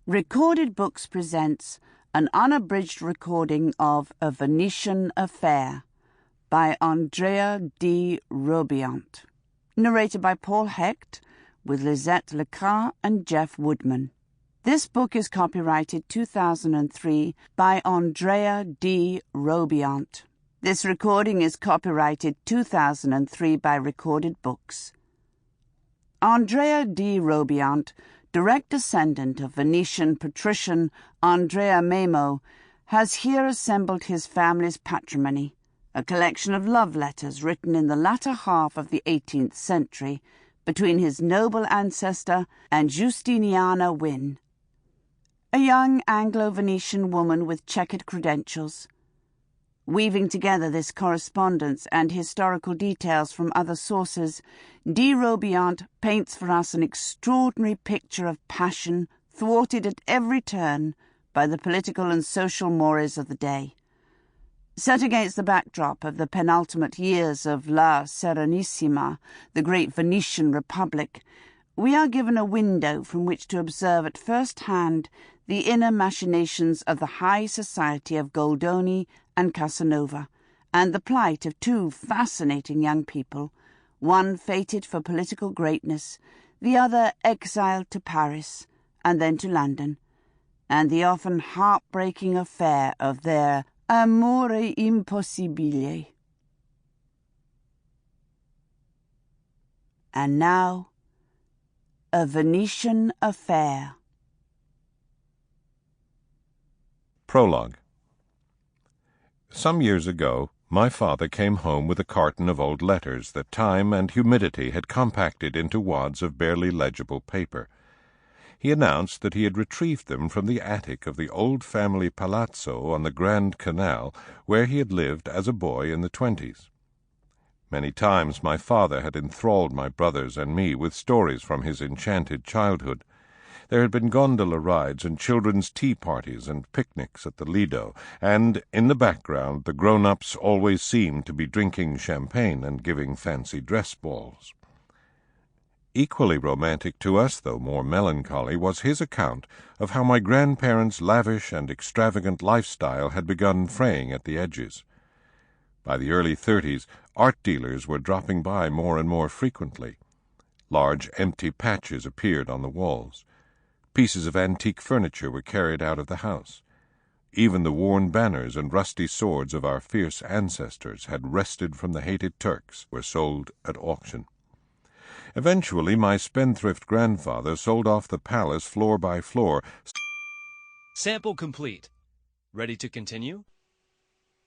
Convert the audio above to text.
Recorded Books presents an unabridged recording of A Venetian Affair by Andrea Di Robilant, narrated by Paul Hecht, with Lisette Lecras and Jeff Woodman. This book is copyrighted 2003 by Andrea Di Robilant. This recording is copyrighted 2003 by Recorded Books. Andrea Di Robilant, direct descendant of Venetian patrician Andrea Memmo, has here assembled his family's patrimony, a collection of love letters written in the latter half of the 18th century between his noble ancestor and Giustiniana Wynne, a young Anglo-Venetian woman with checkered credentials. Weaving together this correspondence and historical details from other sources, Di Robilant paints for us an extraordinary picture of passion thwarted at every turn by the political and social mores of the day. Set against the backdrop of the penultimate years of La Serenissima, the great Venetian Republic, we are given a window from which to observe at first hand the inner machinations of the high society of Goldoni and Casanova, and the plight of two fascinating young people, one fated for political greatness, the other exiled to Paris, and then to London, and the often heartbreaking affair of their amore impossibile. And now, A Venetian Affair. Prologue. Some years ago, my father came home with a carton of old letters that time and humidity had compacted into wads of barely legible paper. He announced that he had retrieved them from the attic of the old family palazzo on the Grand Canal, where he had lived as a boy in the 20s. Many times my father had enthralled my brothers and me with stories from his enchanted childhood. There had been gondola rides and children's tea parties and picnics at the Lido, and in the background the grown-ups always seemed to be drinking champagne and giving fancy dress balls. Equally romantic to us, though more melancholy, was his account of how my grandparents' lavish and extravagant lifestyle had begun fraying at the edges. By the early 30s, art dealers were dropping by more and more frequently. Large empty patches appeared on the walls. Pieces of antique furniture were carried out of the house. Even the worn banners and rusty swords of our fierce ancestors had wrested from the hated Turks were sold at auction. Eventually, my spendthrift grandfather sold off the palace floor by floor. Sample complete. Ready to continue?